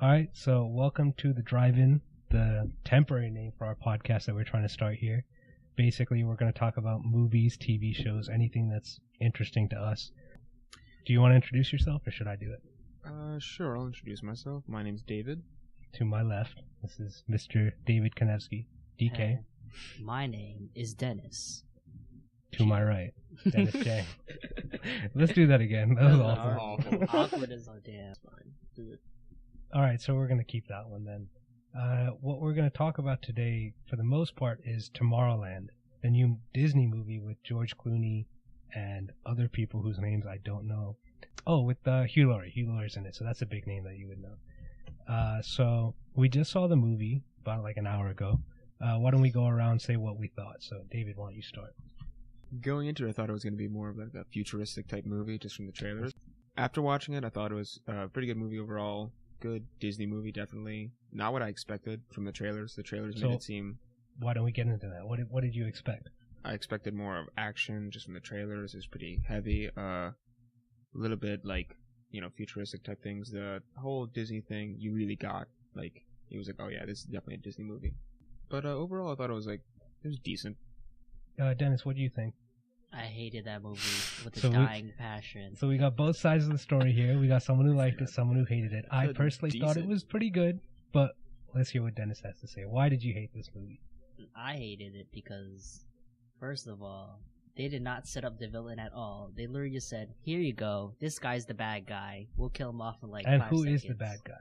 All right, so welcome to the Drive-In, the temporary name for our podcast that we're trying to start here. Basically, we're going to talk about movies, TV shows, anything that's interesting to us. Do you want to introduce yourself, or should I do it? Sure, I'll introduce myself. My name's David. To my left, this is Mr. David Konevsky, DK. Hey, my name is Dennis. To my right, Dennis J. Let's do that again. That was awful. Awkward as a damn. Fine. Do it. All right, so we're going to keep that one then. What we're going to talk about today, for the most part, is Tomorrowland, the new Disney movie with George Clooney and other people whose names I don't know. Oh, with Hugh Laurie. Hugh Laurie's in it, so that's a big name that you would know. So we just saw the movie about like an hour ago. Why don't we go around and say what we thought? So, David, why don't you start? Going into it, I thought it was going to be more of like a futuristic type movie, just from the trailers. After watching it, I thought it was a pretty good movie overall. Good Disney movie, definitely. Not what I expected from the trailers. The trailers made it seem... Why don't we get into that? What did you expect? I expected more of action, just from the trailers. It was pretty heavy. A little bit like, futuristic type things. The whole Disney thing, you really got, like, it was like, oh yeah, this is definitely a Disney movie. But overall, I thought it was decent. Dennis, what do you think? I hated that movie with a dying passion. So we got both sides of the story here. We got someone who liked it, someone who hated it. I personally thought it was pretty good, but let's hear what Dennis has to say. Why did you hate this movie? I hated it because, first of all, they did not set up the villain at all. They literally just said, here you go, this guy's the bad guy. We'll kill him off in like 5 seconds. And who is the bad guy?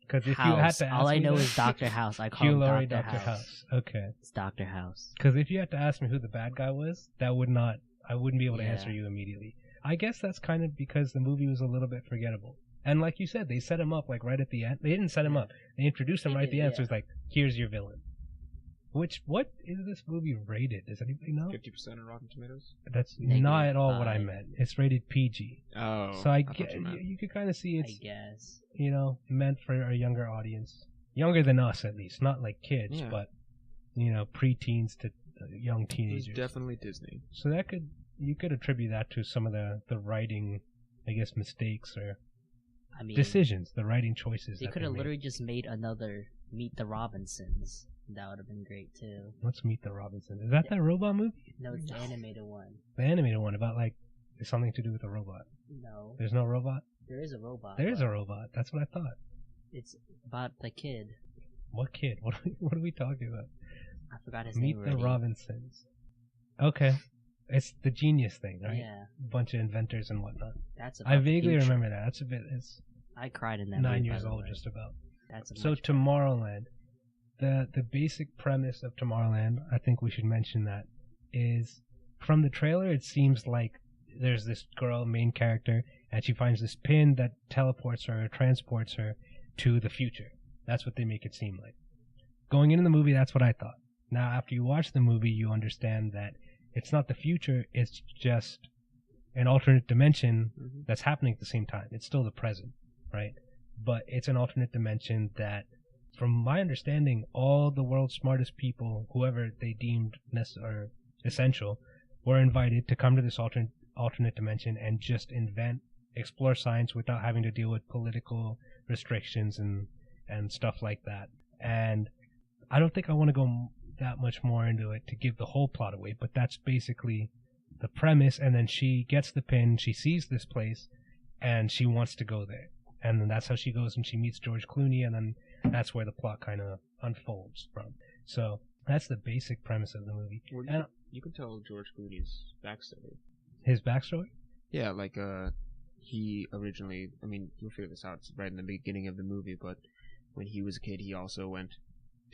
Because if House. you had to ask all I me know that, is Dr. House. I call Hugh him Laurie, Dr. Dr. House. Okay. It's Dr. House. Because if you had to ask me who the bad guy was, I wouldn't be able to answer you immediately. I guess that's kind of because the movie was a little bit forgettable. And like you said, they set him up like right at the end. They didn't set him up. They introduced him right at the end. So it's like, here's your villain. What is this movie rated? Does anybody know? 50% on Rotten Tomatoes? That's not at all what I meant. It's rated PG. Oh. So I get you could kind of see it's, I guess. meant for a younger audience. Younger than us, at least. Not like kids, but, preteens to young teenagers. It's definitely Disney. So you could attribute that to some of the writing, I guess, mistakes or decisions, the writing choices. They could have literally just made another Meet the Robinsons. That would have been great too. Let's Meet the Robinsons. Is that robot movie? No, it's the animated one. The animated one about something to do with a robot. No. There's no robot? There is a robot. There is a robot. That's what I thought. It's about the kid. What kid? What are we talking about? I forgot his name already. Meet the Robinsons. Okay. It's the Genius thing, right? Yeah. A bunch of inventors and whatnot. That's about I vaguely remember that. That's I cried in that 9 movie, years old, just about. That's so Tomorrowland. The basic premise of Tomorrowland, I think we should mention that, is from the trailer it seems like there's this girl, main character, and she finds this pin that teleports her or transports her to the future. That's what they make it seem like. Going into the movie, that's what I thought. Now, after you watch the movie, you understand that it's not the future, it's just an alternate dimension that's happening at the same time. It's still the present, right? But it's an alternate dimension that, from my understanding, all the world's smartest people, whoever they deemed essential, were invited to come to this alternate dimension and just explore science without having to deal with political restrictions and stuff like that. And I don't think I want to go that much more into it to give the whole plot away, but that's basically the premise. And then she gets the pin, she sees this place, and she wants to go there. And then that's how she goes and she meets George Clooney, and then that's where the plot kind of unfolds from. So that's the basic premise of the movie. Well, you can tell George Clooney's backstory. His backstory? Yeah, he originally, you'll figure this out, it's right in the beginning of the movie, but when he was a kid, he also went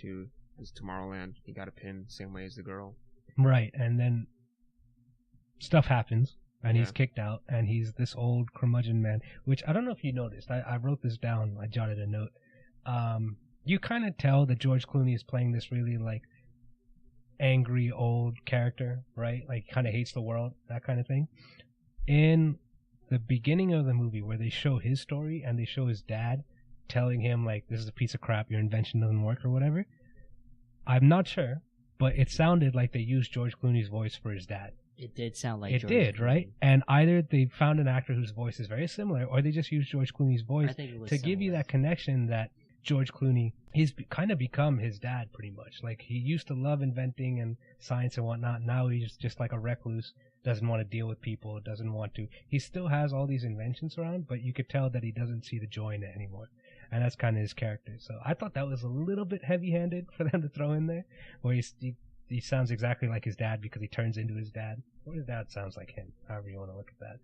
to this Tomorrowland. He got a pin, same way as the girl. Right, and then stuff happens, and he's kicked out, and he's this old curmudgeon man, which I don't know if you noticed. I wrote this down. I jotted a note. You kind of tell that George Clooney is playing this really, angry old character, right? Kind of hates the world, that kind of thing. In the beginning of the movie, where they show his story, and they show his dad telling him, this is a piece of crap, your invention doesn't work, or whatever, I'm not sure, but it sounded like they used George Clooney's voice for his dad. It did sound like It George did, Clooney. right? And either they found an actor whose voice is very similar, or they just used George Clooney's voice I think it was to give you similar. that connection that George Clooney, he's kind of become his dad pretty much. Like, he used to love inventing and science and whatnot. Now he's just like a recluse, doesn't want to deal with people, doesn't want to. He still has all these inventions around, but you could tell that he doesn't see the joy in it anymore. And that's kind of his character. So I thought that was a little bit heavy-handed for them to throw in there, where he sounds exactly like his dad because he turns into his dad. Or his dad sounds like him, however you want to look at that.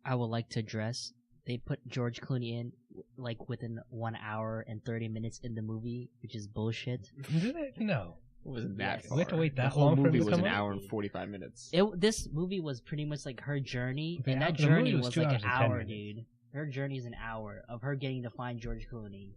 I would like to address, they put George Clooney in like within 1 hour and 30 minutes in the movie, which is bullshit. Did it? No. It wasn't that Yes. far. We have to wait that the whole long for movie him to was come an out? hour and 45 minutes. This movie was pretty much like her journey, The and that movie journey was was 2 like hours an and 10 hour, minutes. dude. Her journey is an hour of her getting to find George Clooney.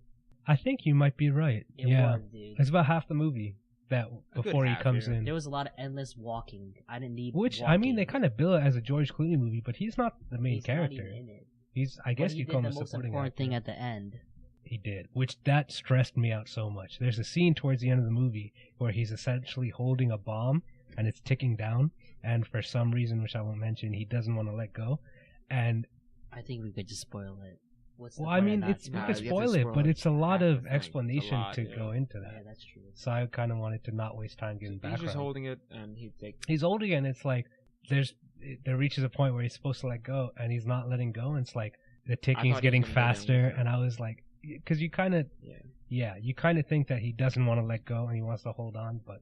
I think you might be right. It yeah. was, dude. It's about half the movie that A good before he half, comes yeah. in. There was a lot of endless walking. I didn't need Which, walking. I mean, they kind of bill it as a George Clooney movie, but he's not the main He's not character. even in it. He's, I guess But he you did call him the a most supporting important actor. thing at the end. He did, which that stressed me out so much. There's a scene towards the end of the movie where he's essentially holding a bomb and it's ticking down, and for some reason, which I won't mention, he doesn't want to let go. And I think we could just spoil it. What's the well, I point of mean, not it's we spoiling could you have to spoil it, spoil but it. it's a lot Half the of thing. It's a explanation lot, to yeah. go into Yeah, that. that's true. So I kind of wanted to not waste time giving He's background. just holding it, and he takes. He's holding it, and it's like there reaches a point where he's supposed to let go, and he's not letting go. And it's like the ticking's thought he getting was gonna get faster, in. and I was like, because you kind of, Yeah. you kind of think that he doesn't want to let go and he wants to hold on, but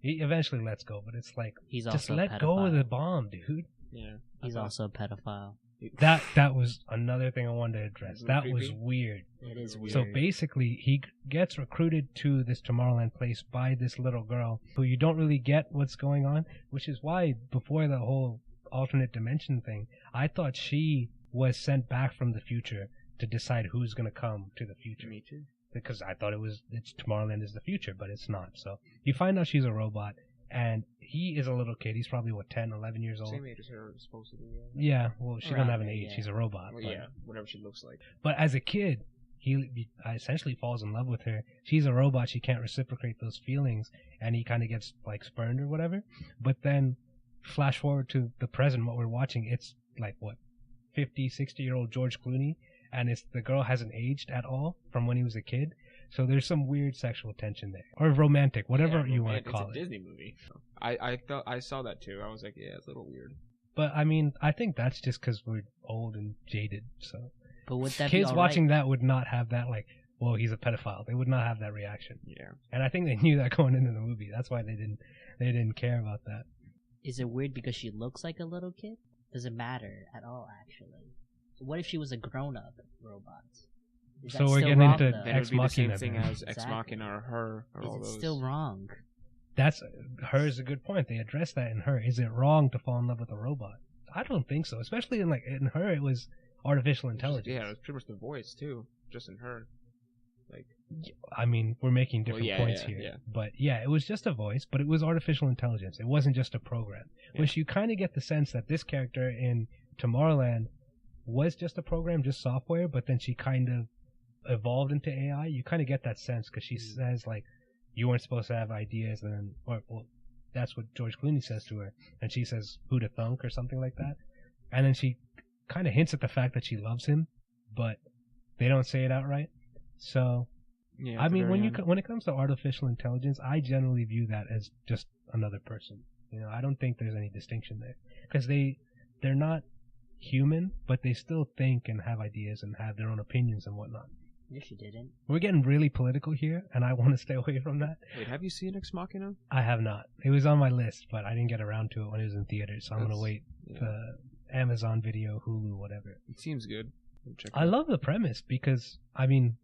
he eventually lets go. But it's like, He's just also a let go of pedophile. the bomb, dude. Yeah. He's also a pedophile. That was another thing I wanted to address. Is it That was creepy? weird. It is weird. So basically, he gets recruited to this Tomorrowland place by this little girl who you don't really get what's going on, which is why before the whole alternate dimension thing, I thought she was sent back from the future to decide who's going to come to the future. Me too. Because I thought it's Tomorrowland is the future, but it's not. So you find out she's a robot, and he is a little kid. He's probably, 10, 11 years old. Same age as her, supposed to be. Yeah, well, she doesn't have an Around there, age. yeah. She's a robot. Well, but- yeah, whatever she looks like. But as a kid, he essentially falls in love with her. She's a robot. She can't reciprocate those feelings, and he kind of gets like spurned or whatever. But then, flash forward to the present, what we're watching, it's like 50, 60-year-old George Clooney, and it's the girl hasn't aged at all from when he was a kid. So there's some weird sexual tension there, or romantic, whatever Yeah, you want to call It's a it. Disney movie. I saw that too. I was like, yeah, it's a little weird. But I mean, I think that's just because we're old and jaded. So But would that kids be all watching right? that would not have that like, well, he's a pedophile. They would not have that reaction. Yeah. And I think they knew that going into the movie. That's why they didn't care about that. Is it weird because she looks like a little kid? Does it matter at all, actually? What if she was a grown-up robot? Is So that we're still getting wrong, into though? Then it Ex would be the same Machina thing then. as Ex Exactly. Machina or her or all Is it those. still wrong? That's hers a good point. They address that in her. Is it wrong to fall in love with a robot? I don't think so. Especially in her, it was artificial intelligence. Yeah, it was pretty much the voice too, just in her. Like, I mean, we're making different yeah, points yeah, here. yeah. But yeah, it was just a voice, but it was artificial intelligence. It wasn't just a program. Yeah. Which you kind of get the sense that this character in Tomorrowland was just a program, just software, but then she kind of evolved into AI. You kind of get that sense because she says, like, you weren't supposed to have ideas, and then, well, that's what George Clooney says to her. And she says, who to thunk, or something like that. And then she kind of hints at the fact that she loves him, but they don't say it outright. So, yeah. I at the mean, very when end. when it comes to artificial intelligence, I generally view that as just another person. You know, I don't think there's any distinction there because they're not human, but they still think and have ideas and have their own opinions and whatnot. Yes, you didn't. We're getting really political here, and I want to stay away from that. Wait, have you seen Ex Machina? I have not. It was on my list, but I didn't get around to it when it was in theaters. So I'm gonna That's- wait Yeah. for Amazon Video, Hulu, whatever. It seems good. Check it I out. love the premise because, I mean,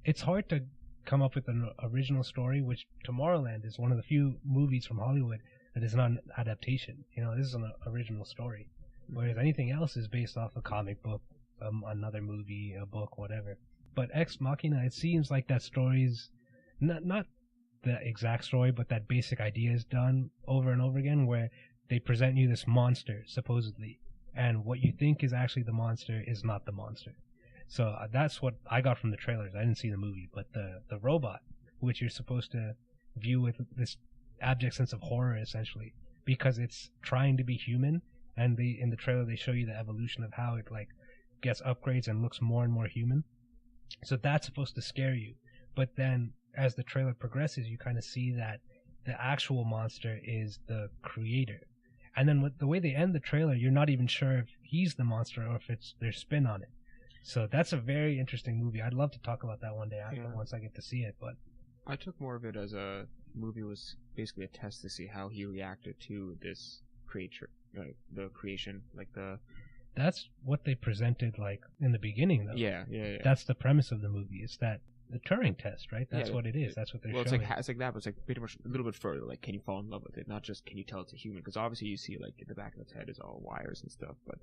it's hard to come up with an original story, which Tomorrowland is one of the few movies from Hollywood that is not an adaptation. You know, this is an original story, whereas anything else is based off a comic book, another movie, a book, whatever. But Ex Machina, it seems like that story's not the exact story, but that basic idea is done over and over again, where they present you this monster, supposedly, and what you think is actually the monster is not the monster. So that's what I got from the trailers. I didn't see the movie, but the robot, which you're supposed to view with this abject sense of horror, essentially, because it's trying to be human, and in the trailer they show you the evolution of how it like gets upgrades and looks more and more human. So that's supposed to scare you. But then as the trailer progresses, you kind of see that the actual monster is the creator. And then with the way they end the trailer, you're not even sure if he's the monster or if it's their spin on it. So that's a very interesting movie. I'd love to talk about that one day once I get to see it. But I took more of it as a movie was basically a test to see how he reacted to this creature, the creation, that's what they presented like in the beginning, though. Yeah. That's the premise of the movie. Is that the Turing test, right? That's Yeah, what it is. That's what they're Well, showing. it's like that, but it's like pretty much a little bit further. Like, can you fall in love with it? Not just can you tell it's a human? Because obviously you see like the back of its head is all wires and stuff. But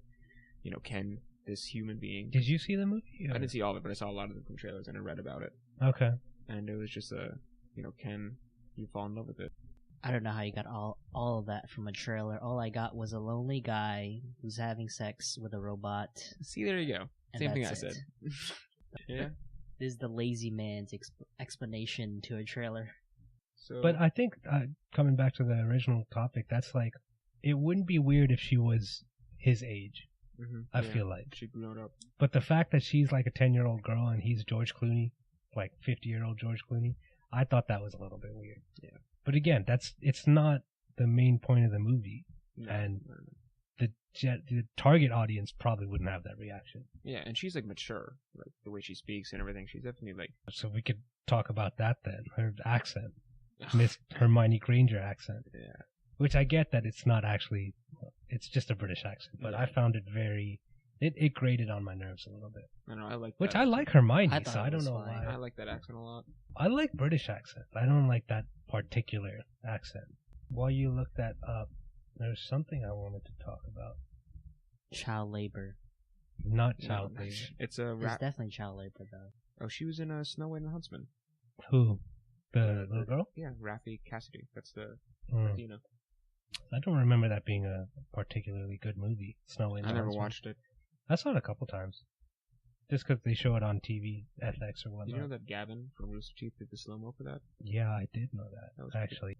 can this human being? Did you see the movie? I didn't see all of it, but I saw a lot of the trailers and I read about it. Okay. And it was just can you fall in love with it? I don't know how you got all of that from a trailer. All I got was a lonely guy who's having sex with a robot. See, there you go. And Same thing I that's said. it. Yeah. This is the lazy man's explanation to a trailer. So, But I think coming back to the original topic, that's like it wouldn't be weird if she was his age. I feel like. she grew up. But the fact that she's like a 10-year-old girl and he's George Clooney, like 50-year-old George Clooney, I thought that was a little bit weird. Yeah. But again, it's not the main point of the movie, No, and no. the target audience probably wouldn't have that reaction. Yeah, and she's like mature, like the way she speaks and everything. She's definitely like. So we could talk about that then. Her accent, Miss Hermione Granger accent. Yeah. Which I get that it's not actually, it's just a British accent, but Yeah. I found it very, it grated on my nerves a little bit. I don't know. I like. Which that I accent. like Hermione, I thought so I it don't was know fine. why. I like that accent a lot. I like British accents. I don't like that particular accent. While you look that up, there's something I wanted to talk about. Child labor. Not No, child labor. It's a It's rap. definitely child labor, though. Oh, she was in Snow White and the Huntsman. Who? The little girl? Yeah, Raffi Cassidy. That's the Mm. Latina. I don't remember that being a particularly good movie. Snow White and I the never Huntsman. watched it. I saw it a couple times. Just because they show it on TV, FX or whatnot. Did you know that Gavin from Rooster Teeth did the slow mo for that? Yeah, I did know that, That was pretty- actually.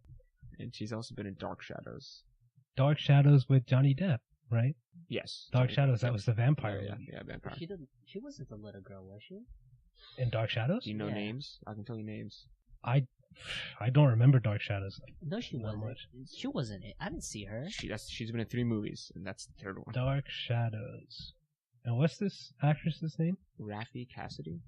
And she's also been in Dark Shadows. Dark Shadows with Johnny Depp, right? Yes. Dark Sorry. Shadows, that was the vampire Yeah, movie. yeah, vampire. She wasn't the little girl, was she? In Dark Shadows? Do you know Yeah. names? I can tell you names. I don't remember Dark Shadows. No, she Not wasn't. much. She wasn't. I didn't see her. She's been in 3 movies, and that's the third one. Dark Shadows. And what's this actress's name? Raffi Cassidy.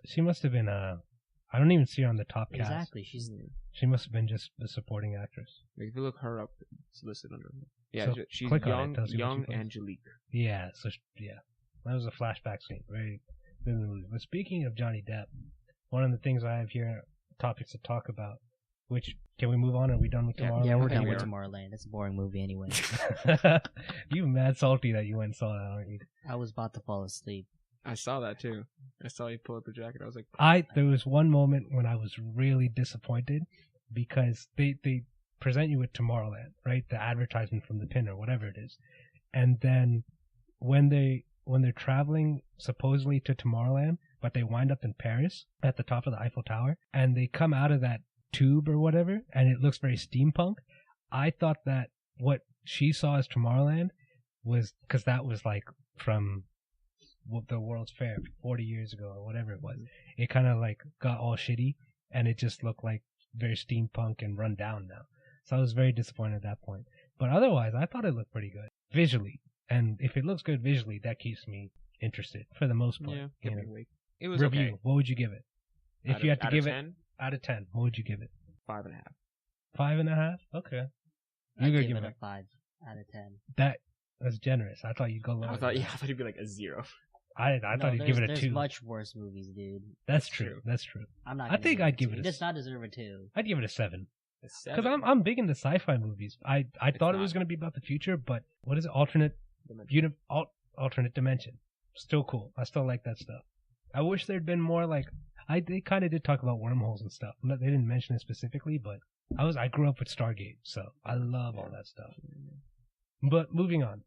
She must have been I don't even see her on the top cast. Exactly. She's She must have been just the supporting actress. Like, if you look her up, it's listed under her. Yeah, So she's click on it, young, tells you what she young plays. Angelique. Yeah, so yeah. That was a flashback scene. Very good in the movie. But speaking of Johnny Depp, one of the things I have here, topics to talk about, which, can we move on? Are we done with Yeah. Tomorrowland? yeah, we're Okay, done we with are. Tomorrowland. It's a boring movie anyway. You mad salty that you went and saw that, aren't you? I was about to fall asleep. I saw that too. I saw you pull up your jacket. I was like, There was one moment when I was really disappointed because they present you with Tomorrowland, right? The advertisement from the pin or whatever it is. And then when they're traveling supposedly to Tomorrowland, but they wind up in Paris at the top of the Eiffel Tower, and they come out of that tube or whatever, and it looks very steampunk. I thought that what she saw as Tomorrowland was, because that was like from the World's Fair 40 years ago or whatever it was. It kind of like got all shitty, and it just looked like very steampunk and run down now. So I was very disappointed at that point. But otherwise, I thought it looked pretty good visually. And if it looks good visually, that keeps me interested for the most part. yeah, you kept know. me awake. It was Review. okay. What would you give it? If you had to give it 10, out of 10, what would you give it? 5.5. 5.5? Okay. I You're gonna gave give it it a 5 out of 10. that's generous. I thought you'd go lower. I than thought that. it'd be like a 0. I No, thought you'd give it a there's 2. much worse movies, dude. That's True. true. That's true. I'm not. I think I'd give it It a does not deserve a 2. I'd give it a 7. A Because 7. I'm big into sci-fi movies. I thought it was not. going to be about the future, but what is it? Alternate dimension. Still cool. I still like that stuff. I wish there'd been more like they kind of did talk about wormholes and stuff. They didn't mention it specifically, but I grew up with Stargate, so I love all that stuff. But moving on,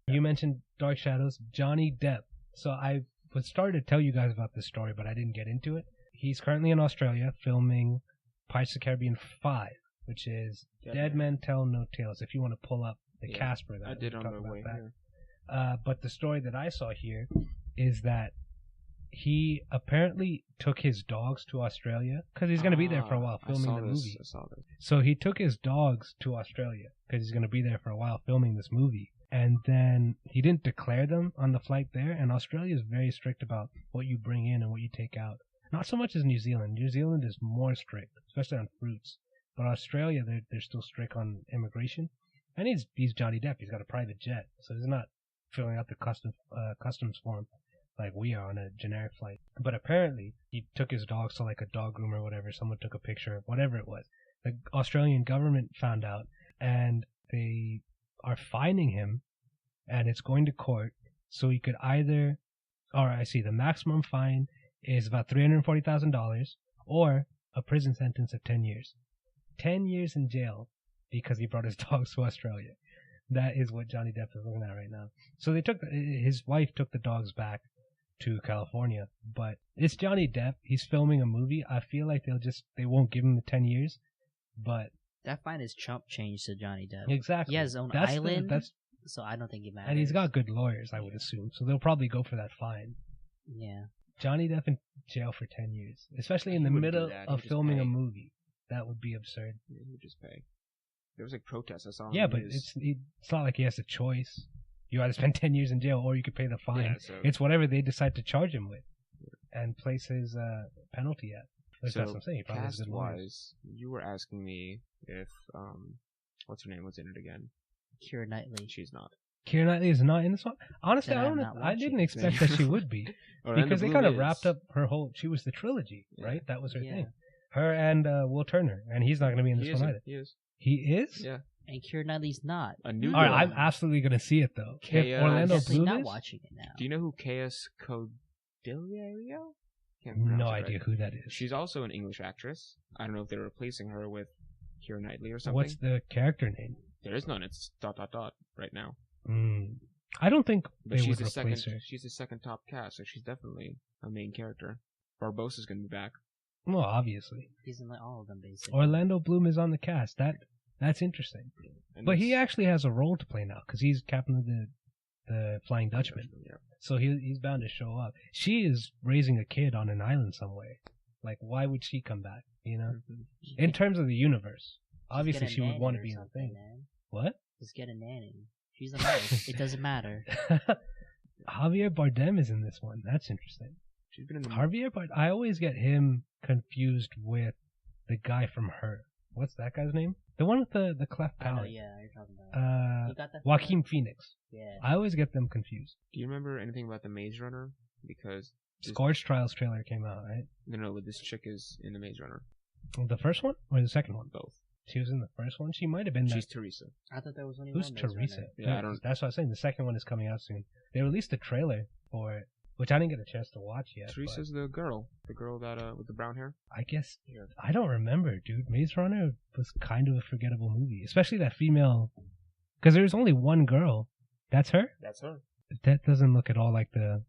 you mentioned Dark Shadows, Johnny Depp. So I was starting to tell you guys about this story, but I didn't get into it. He's currently in Australia filming Pirates of the Caribbean 5. which is Dead Men Tell No Tales. If you want to pull up the Yeah, cast for that, I did we on can the talk way about here. that. But the story that I saw here is that he apparently took his dogs to Australia because he's going to be there for a while filming the movie. I saw this. So he took his dogs to Australia because he's going to be there for a while filming this movie. And then he didn't declare them on the flight there. And Australia is very strict about what you bring in and what you take out. Not so much as New Zealand. New Zealand is more strict, especially on fruits. But Australia, they're still strict on immigration. And he's Johnny Depp. He's got a private jet, so he's not filling out the customs form like we are on a generic flight. But apparently, he took his dogs to like a dog groomer or whatever. Someone took a picture, whatever it was. The Australian government found out, and they are fining him, and it's going to court. So he could either, or I see the maximum fine is about $340,000, or a prison sentence of 10 years. 10 years in jail because he brought his dogs to Australia. That is what Johnny Depp is looking at right now. So his wife took the dogs back to California, but it's Johnny Depp. He's filming a movie. I feel like they won't give him the 10 years, but That fine is chump change to Johnny Depp. exactly. He has his own island, so I don't think it matters. and he's got good lawyers, I would assume. So they'll probably go for that fine. Yeah. Johnny Depp in jail for 10 years, especially in He the wouldn't do middle that. He of would just filming a pay. movie. That would be absurd. Yeah, he would just pay. There was like protests. I saw. Yeah, on but news. it's not like he has a choice. You either spend 10 years in jail or you could pay the fine. Yeah, so It's whatever they decide to charge him with and place his penalty at. At least that's what I'm saying. He probably has cast good lawyers. wise, you were asking me if what's her name was in it again. Keira Knightley. She's not. Keira Knightley is not in this one. Honestly, Then I I'm don't. not I didn't watching. expect that she would be Orlando because they Bloom kind of is. wrapped up her whole. She was the trilogy, Yeah. right? That was her Yeah. thing. Her and Will Turner, and he's not going to be in He this is. one either. He is. He is. Yeah. And Keira Knightley's not. A new All right, girl. I'm absolutely going to see it though. Kea- If I'm Orlando definitely Bloom not is, watching it now. Do you know who Caius Codilio? Can't no pronounce it idea right. who that is. She's also an English actress. I don't know if they're replacing her with Keira Knightley or something. What's the character name? There is none. It's ... right now. I don't think But they she's would the replace second. her. She's the second top cast, so she's definitely a main character. Barbossa's gonna be back. Well, obviously, He's in like all of them, basically. Orlando Bloom is on the cast. That's interesting. And But he it's- actually has a role to play now because he's captain of the Flying Dutchman. Yeah. So he's bound to show up. She is raising a kid on an island somewhere. Like, why would she come back? You know, Mhm. in terms of the universe, obviously Get a she would nanny want to or be in the something, thing. Man. What? Just get a nanny. She's a nurse. It doesn't matter. Javier Bardem is in this one. That's interesting. She's been in the Javier Bardem. I always get him confused with the guy from Her. What's that guy's name? The one with the cleft I know, palate. yeah, you're talking about. You got that? Joaquin Phoenix. Yeah. I always get them confused. Do you remember anything about the Maze Runner? Because this- Scorch Trials trailer came out, right? no, this chick is in the Maze Runner. The first one or the second one? Both. She was in the first one. She might have been. She's That. Teresa. I thought there was only Who's one. Maze Teresa? Runner. Yeah, I don't- That's what I was saying. The second one is coming out soon. They released a trailer for it, which I didn't get a chance to watch yet. but Teresa's the girl that with the brown hair. I guess Yeah. I don't remember, dude. Maze Runner was kind of a forgettable movie, especially that female. Because there's only one girl. That's her. That's her. That doesn't look at all like the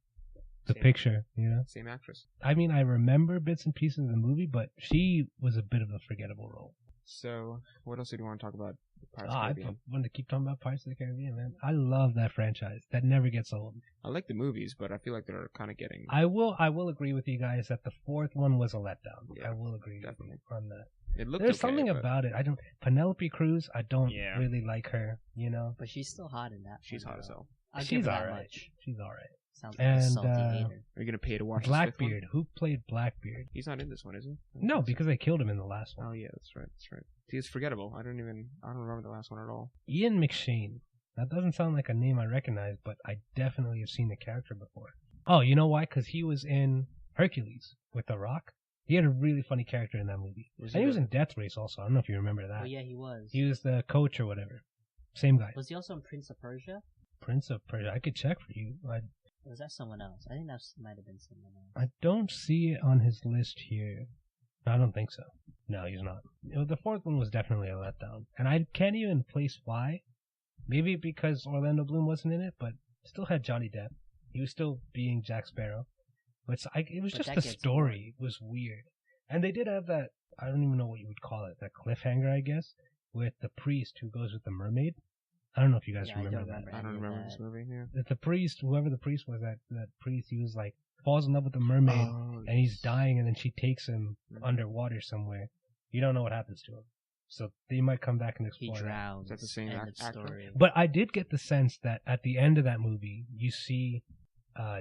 Same. picture, you know. Same actress. I mean, I remember bits and pieces of the movie, but she was a bit of a forgettable role. So, what else did you want to talk about? Pirates of the I Caribbean. wanted to keep talking about Pirates of the Caribbean, man. I love that franchise. That never gets old. I like the movies, but I feel like they're kind of getting. I will agree with you guys that the fourth one was a letdown. Yeah, I will agree definitely. with you on that. It looked There's okay, something but about it. Penelope Cruz, I don't Yeah. really like her, you know. But she's still hot in that. she's one, hot as though. hell. I'll give She's her that alright. much. She's alright. Sounds like And, a salty hater. Are you gonna pay to watch this fifth one? Blackbeard. Who played Blackbeard? He's not in this one, is he? I don't No, think so. because they killed him in the last one. Oh yeah, that's right. That's right. See, it's forgettable. I don't remember the last one at all. Ian McShane. That doesn't sound like a name I recognize, but I definitely have seen the character before. Oh, you know why? Because he was in Hercules with The Rock. He had a really funny character in that movie. Was And he was the- in Death Race also. I don't know if you remember that. Oh yeah, he was. He was the coach or whatever. Same guy. Was he also in Prince of Persia? Prince of Persia. I could check for you. Or was that someone else? I think that might have been someone else. I don't see it on his list here. I don't think so. No, he's not. The fourth one was definitely a letdown. And I can't even place why. Maybe because Orlando Bloom wasn't in it, but still had Johnny Depp. He was still being Jack Sparrow. But it was But just that the gets story was weird. And they did have that I don't even know what you would call it, that cliffhanger, I guess, with the priest who goes with the mermaid. I don't know if you guys Yeah, I remember don't that. remember. I don't any of remember that. this movie. Yeah. That the priest, whoever the priest was, that priest, he was like falls in love with the mermaid, Oh, and he's yes. dying, and then she takes him Mhm. underwater somewhere. You don't know what happens to him, so they might come back and He explore that. drowns. Is that the same End actor? of story. But I did get the sense that at the end of that movie, you see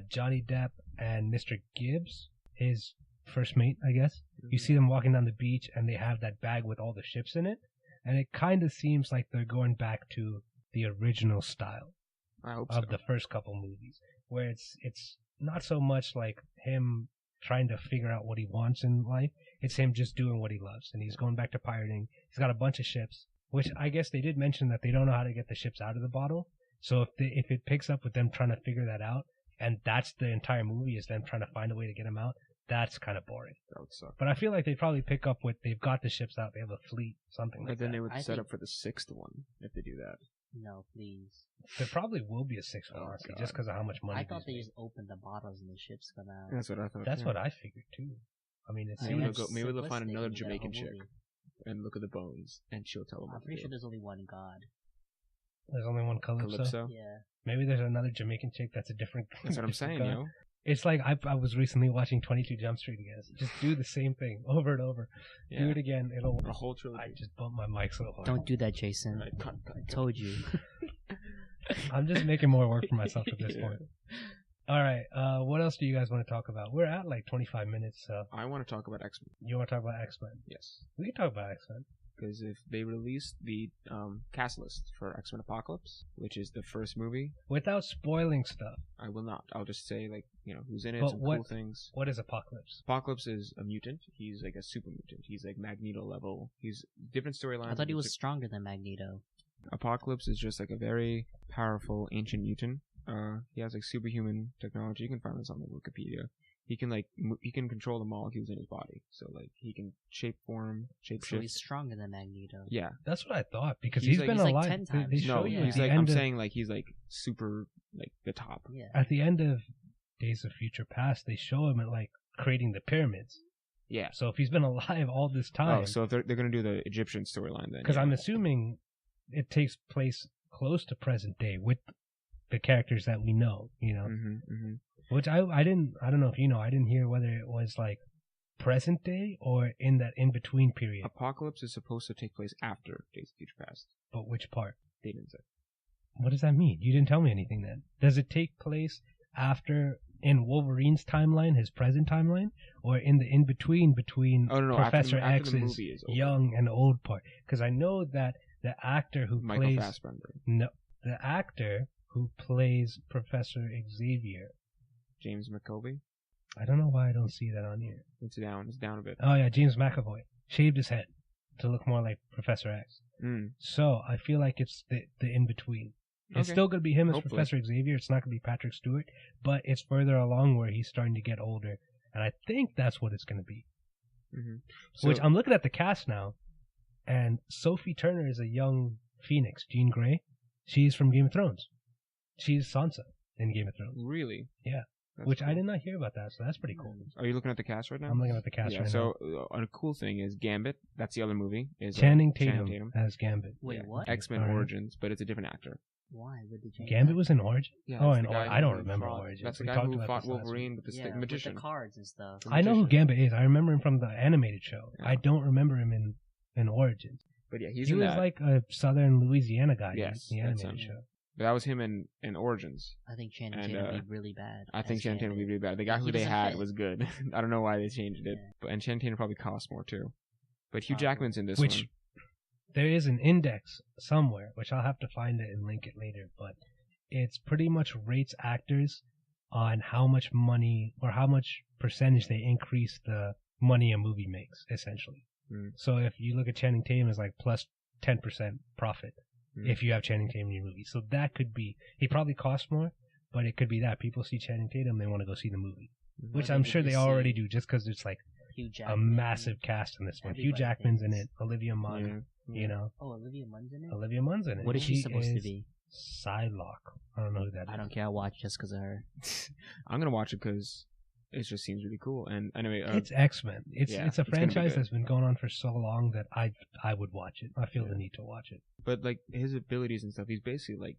Johnny Depp and Mr. Gibbs, his first mate, I guess. You see them walking down the beach, and they have that bag with all the ships in it, and it kind of seems like they're going back to the original style I hope of so. the first couple movies, where it's not so much like him trying to figure out what he wants in life. It's him just doing what he loves, and he's going back to pirating. He's got a bunch of ships, which I guess they did mention that they don't know how to get the ships out of the bottle. So if it picks up with them trying to figure that out, and that's the entire movie is them trying to find a way to get them out, that's kind of boring. That would suck. But I feel like they probably pick up with they've got the ships out, they have a fleet, something like But then that. they would I set think- up for the 6th one if they do that. No, please. There probably will be a sixth one, Oh, honestly, God. just because of how much money. I thought these they make. just opened the bottles and the ships come out. That's what I thought. That's yeah. what I figured too. I mean, it Maybe seems they'll go- maybe they'll find simplistic another and you get a Jamaican whole chick. movie. And look at the bones, and she'll tell them. I'm what to pretty do. sure there's only one god. there's only one Calypso. Calypso. Yeah. Maybe there's another Jamaican chick that's a different. That's what I'm saying, god. yo. It's like I was recently watching 22 Jump Street again. Just do the same thing over and over. Yeah. Do it again. It'll. A whole trilogy. I just bumped my mic so hard. Don't do that, Jason. Right, cut. I told you. I'm just making more work for myself at this Yeah. point. All right. What else do you guys want to talk about? We're at like 25 minutes, so I want to talk about X-Men. you want to talk about X-Men? Yes. We can talk about X-Men. Because if they release the cast list for X-Men Apocalypse, which is the first movie, Without spoiling stuff. I will not. I'll just say, like, who's in it, But some what- cool things. What is Apocalypse? Apocalypse is a mutant. He's like a super mutant. He's like Magneto level. He's different storylines. I thought he was stronger than Magneto. Apocalypse is just like a very powerful ancient mutant. He has like superhuman technology. You can find this on the Wikipedia. He can he can control the molecules in his body. So like he can shape form, shape So he's shift. stronger than Magneto. Yeah. That's what I thought because He's he's like- been he's like alive. 10 They times. show No, you yeah. he's at the like end I'm of, saying like he's like super like the top. Yeah. at the end of Days of Future Past, they show him at like creating the pyramids. Yeah. So if he's been alive all this time, Oh, so if they're gonna do the Egyptian storyline then. because yeah. I'm assuming it takes place close to present day with the characters that we know, which I don't know if you know, I didn't hear whether it was like present day or in that in between period, Apocalypse is supposed to take place after Days of Future Past. but which part? They didn't say. What does that mean? You didn't tell me anything then. Does it take place after in Wolverine's timeline, his present timeline, or in the in between Oh no, Professor after the X's movie is over. young and old part? Because I know that the actor who Michael plays Fassbender, the actor who plays Professor Xavier. James McAvoy. I don't know why I don't see that on here. It's down a bit. Oh yeah, James McAvoy shaved his head to look more like Professor X. So I feel like it's the in between. It's Okay. still going to be him as Hopefully. Professor Xavier. It's not going to be Patrick Stewart, but it's further along where he's starting to get older, and I think that's what it's going to be. So, Which I'm looking at the cast now, and Sophie Turner is a young Phoenix, Jean Grey. She's from Game of Thrones. She's Sansa in Game of Thrones, really, Yeah. That's which I cool. did not hear about that, so that's pretty cool. Are you looking at the cast right now? I'm looking at the cast yeah. right So a cool thing is Gambit. That's the other movie. Is now. Channing Tatum as Gambit. Wait, Yeah. what? X-Men Alright. Origins, but it's a different actor. Why would they change Gambit that? was in Origin? Yeah, Oh, that's in the guy I don't who remember fought- Origin. That's the We guy talked who about fought this last week. Wolverine with the Yeah, magician. with the cards and stuff. The I know who magician. Gambit is. I remember him from the animated show. Yeah. I don't remember him in Origins. But yeah, he's He in was that. like a Southern Louisiana guy Yes, in the that's animated him. show. But that was him in Origins. I think Channing And, Tatum would be really bad. I think as Channing Tatum would be Gambit. really bad. The guy He who they doesn't had fit. was good. I don't know why they changed it. Yeah. But and Channing Tatum probably costs more too. But Hugh Probably. Jackman's in this Which one. there is an index somewhere, which I'll have to find it and link it later, but it's pretty much rates actors on how much money or how much percentage they increase the money a movie makes, essentially. Mm. So if you look at Channing Tatum as like plus 10% profit Mm. if you have Channing Tatum in your movie. So that could be, he probably costs more, but it could be that. People see Channing Tatum, they want to go see the movie, which Or I'm they sure could they just already see do just because it's like Hugh a Jackman. massive cast in this one. Hugh Everybody Jackman's in thinks. it, Olivia Munn, Yeah. you know. Oh, Olivia Munn's in it? Olivia Munn's in it. What is she supposed to is be? Psylocke. I don't know who that is. I don't care. I'll watch just because of her. I'm gonna watch it because it just seems really cool. And anyway, It's X-Men. It's yeah, a it's gonna be franchise good. that's been going on for so long that I would watch it. I feel Yeah. the need to watch it. but like his abilities and stuff, he's basically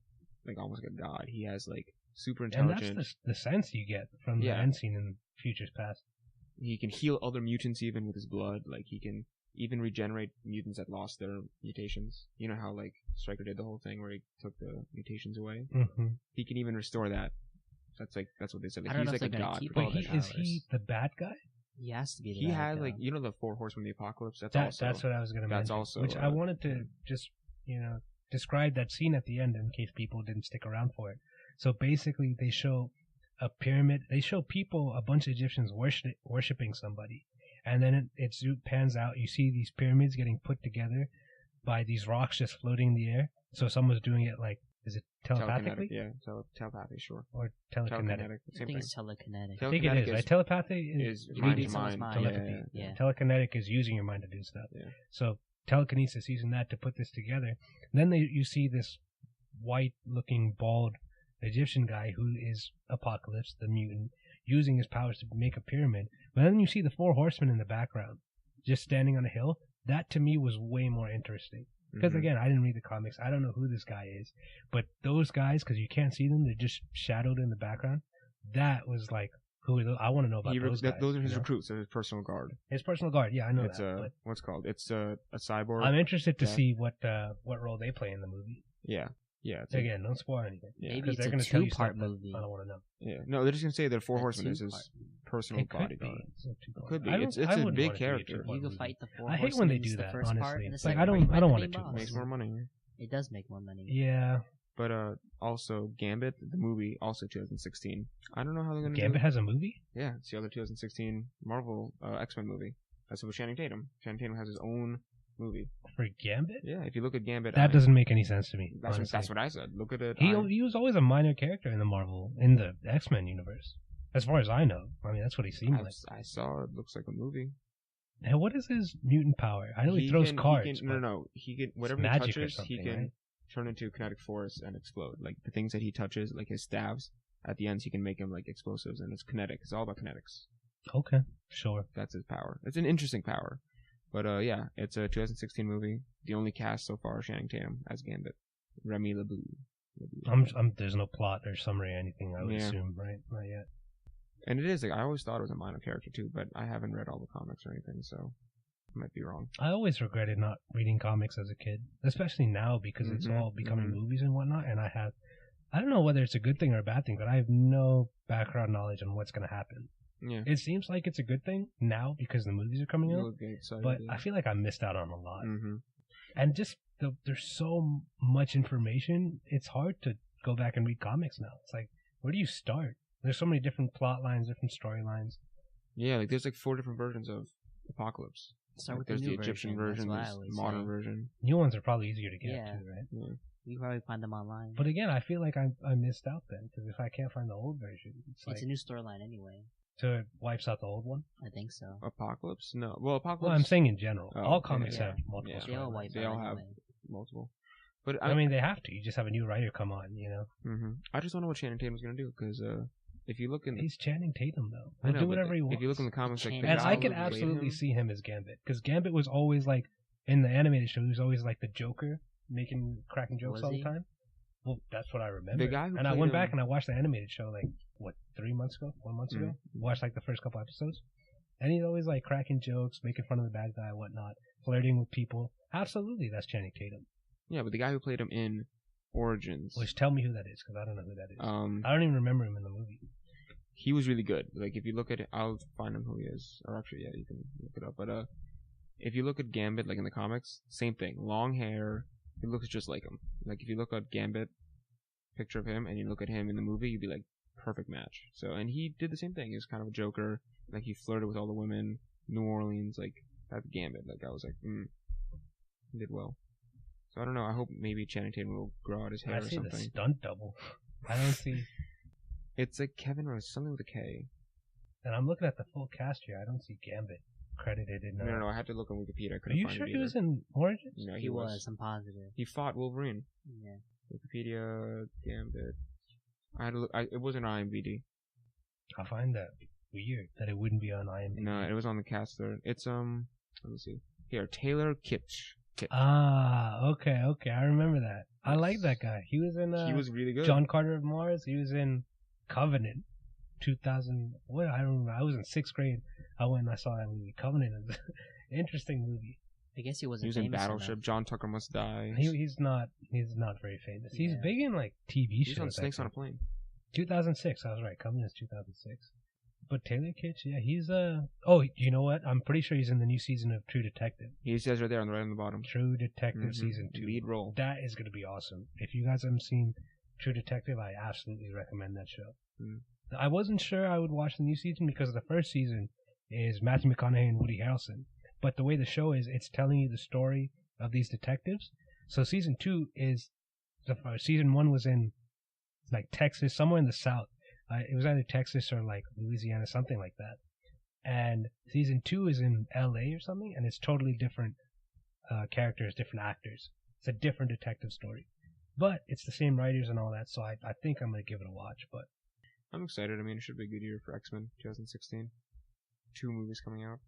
like almost like a god. He has like super And intelligent. that's the sense you get from Yeah. the end scene in Futures Past. He can heal other mutants even with his blood. Like he can even regenerate mutants that lost their mutations. You know how like Stryker did the whole thing where he took the mutations away. Mm-hmm. He can even restore that. That's what they said. Like, I don't he's know if like a they're gonna god. keep for Wait, all all the that. is he the bad guy? He has to be. The He bad had guy. like the 4 horsemen of the apocalypse. That's what I was going to that's mention. also, which I wanted to just describe that scene at the end in case people didn't stick around for it. So basically, they show a pyramid. They show people, a bunch of Egyptians worshiping somebody, and then it pans out. You see these pyramids getting put together by these rocks just floating in the air. So someone's doing it like, is it telepathically? Yeah, telepathy, sure. Or telekinetic? Telekinetic, I same think thing. it's telekinetic. I think it is. Right? Telepathy is It mind reads to someone's mind. mind. telepathy. Yeah. Telekinetic is using your mind to do stuff. Yeah. So telekinesis, using that to put this together. Then you see this white-looking, bald Egyptian guy who is Apocalypse, the mutant, using his powers to make a pyramid. But then you see the 4 horsemen in the background, just standing on a hill. That to me was way more interesting. Because Mhm. again, I didn't read the comics. I don't know who this guy is. But those guys, because you can't see them, they're just shadowed in the background. That was like, I want to know about those guys. Those are his you know? recruits. They're his personal guard. His personal guard. Yeah, I know It's that. But what's it called? It's a cyborg. I'm interested to Yeah. see what role they play in the movie. yeah. It's Again, don't spoil anything. yeah. Maybe Because it's they're a going to tell you stuff two-part that movie. I don't want to know. Yeah. No, they're just gonna say they're 4 A horsemen. This is two-part. personal It could be. bodyguard. It's a two-part. Could be. I don't- It's I a wouldn't big want it to be a character. two-part You can movie. fight the 4 I hate when they horsemen do is the that, first part, honestly. and the It's like, second I don't you fight the want main it to. boss. Makes more money. It does make more money. Yeah. But also Gambit, the movie, also 2016. I don't know how they're gonna Gambit do it. has a movie? Yeah, it's the other 2016 Marvel X-Men movie. That's with Channing Tatum. Channing Tatum has his own movie. For Gambit? Yeah, if you look at Gambit, That doesn't make any sense to me. That's honestly. what I said. Look at it. He was always a minor character in the X-Men universe. As far as I know. I mean, that's what he seemed like. I saw it. Looks like a movie. And what is his mutant power? I know he throws cards. No. He can whatever he magic or touches, he something, can right? turn into kinetic force and explode. Like the things that he touches, like his staves, at the ends he can make them like explosives, and it's kinetic. It's all about kinetics. Okay, sure. That's his power. It's an interesting power. But yeah, it's a 2016 movie. The only cast so far is Channing Tatum as Gambit. Remy LeBeau. There's no plot or summary or anything, I would Yeah. assume, right? Not yet. And it is like I always thought it was a minor character too, but I haven't read all the comics or anything, so I might be wrong. I always regretted not reading comics as a kid, especially now because it's Mhm, all becoming mhm. movies and whatnot. And I don't know whether it's a good thing or a bad thing, but I have no background knowledge on what's going to happen. Yeah. It seems like it's a good thing now because the movies are coming You out, look excited, but yeah. I feel like I missed out on a lot. Mhm. And just there's so much information, it's hard to go back and read comics now. It's like, where do you start? There's so many different plot lines, different storylines. Yeah, like there's like 4 different versions of Apocalypse. Start Like, with there's the new Egyptian version. version, That's what I there's always the modern say. version. New ones are probably easier to get Yeah. to, right? Yeah. You probably find them online. But again, I feel like I missed out then because if I can't find the old version, it's like It's a new storyline anyway. so it wipes out the old one. I think so. Apocalypse? No. Well, Apocalypse. Well, I'm saying in general, Oh, all okay, comics yeah. have multiple. Yeah. They all storylines. wipe They out all have anyway. multiple. But I mean, they have to. You just have a new writer come on, you know. I just don't know what Channing Tatum's gonna do because if you look in, He's Channing Tatum though. I He'll know, do but whatever he wants. If you look in the comics, like the Channing And guy I who could played absolutely him- see him as Gambit because Gambit was always like in the animated show. He was always like the Joker, cracking jokes Was all the he? time. Well, that's what I remember. The guy who and I played went him- back and I watched the animated show like 3 months ago, 4 months ago. Watched like the first couple episodes, and he's always like cracking jokes, making fun of the bad guy, whatnot, flirting with people. Absolutely, that's Channing Tatum. Yeah, but the guy who played him in Origins, Which tell me who that is because I don't know who that is. um, I don't even remember him in the movie. he was really good. Like if you look at it, I'll find him who he is. Or actually, yeah, you can look it up. But if you look at Gambit, like in the comics, same thing. Long hair. He looks just like him. Like if you look at Gambit, picture of him, and you look at him in the movie, you'd be like, perfect match. So, and he did the same thing. He was kind of a joker. Like he flirted with all the women. New Orleans, like that Gambit. Like I was like, he did well. So I don't know. I hope maybe Channing Tatum will grow out his hair I or see the something. stunt double. I don't see. It's like Kevin Rose, something with a K. And I'm looking at the full cast here. I don't see Gambit credited in. No, I had to look on Wikipedia. I Are couldn't you find sure it he either. was in Origins? No, He was. I'm positive. He fought Wolverine. Yeah. Wikipedia, Gambit. I had to look. It wasn't IMDb. I'll find that. weird that it wouldn't be on IMDb. No, it was on the cast there. It's let me see here. Taylor Kitsch. Ah, okay. I remember that. I like that guy. He was in. He was really good. John Carter of Mars. He was in Covenant. 2000. What? I don't remember. I was in 6th grade. I went and I saw that movie. Covenant is an interesting movie. I guess he He wasn't was in famous Battleship. enough. John Tucker Must Die. He's not very famous. He's Yeah. big in like TV He's shows. on I Snakes on a think. Plane. 2006. I was right. Covenant is 2006. But Taylor Kitsch, yeah, he's Oh, you know what? I'm pretty sure he's in the new season of True Detective. He says right there on the bottom. True Detective Mhm. season 2. Lead role. That is going to be awesome. If you guys haven't seen True Detective, I absolutely recommend that show. Mm. I wasn't sure I would watch the new season because the first season is Matthew McConaughey and Woody Harrelson. But the way the show is, it's telling you the story of these detectives. So season 2 is season 1 was in like Texas, somewhere in the South. It was either Texas or like Louisiana, something like that. And season 2 is in LA or something, and it's totally different characters, different actors. It's a different detective story. But it's the same writers and all that, so I think I'm going to give it a watch. But I'm excited. I mean, it should be a good year for X-Men 2016. 2 movies coming out.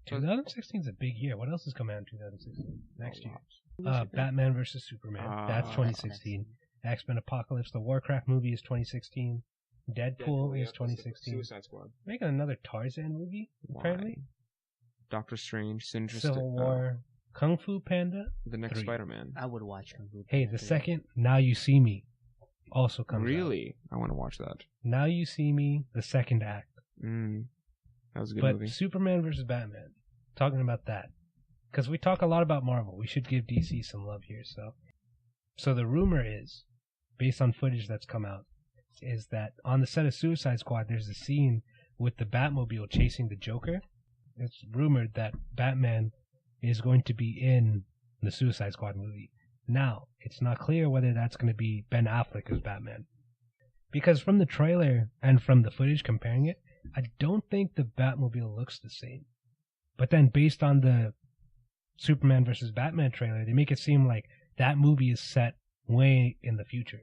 2016 is a big year. What else is coming out in 2016? Next Oh, year. wow. Batman vs. Superman. That's 2016. X-Men Apocalypse, the Warcraft movie is 2016. Deadpool is 2016. Suicide Squad. Making another Tarzan movie, apparently. Doctor Strange, Sinister Civil War, Kung Fu Panda. the next 3. Spider-Man. I would watch Kung Fu Hey, Panda the 3. second Now You See Me also comes out. Really? I want to watch that. Now You See Me, the second act. That was a good But movie. Superman versus Batman, talking about that. Because we talk a lot about Marvel. We should give DC some love here. So the rumor is, based on footage that's come out, is that on the set of Suicide Squad, there's a scene with the Batmobile chasing the Joker. It's rumored that Batman is going to be in the Suicide Squad movie. Now, it's not clear whether that's going to be Ben Affleck as Batman. Because from the trailer and from the footage comparing it, I don't think the Batmobile looks the same. But then based on the Superman versus Batman trailer, they make it seem like that movie is set way in the future.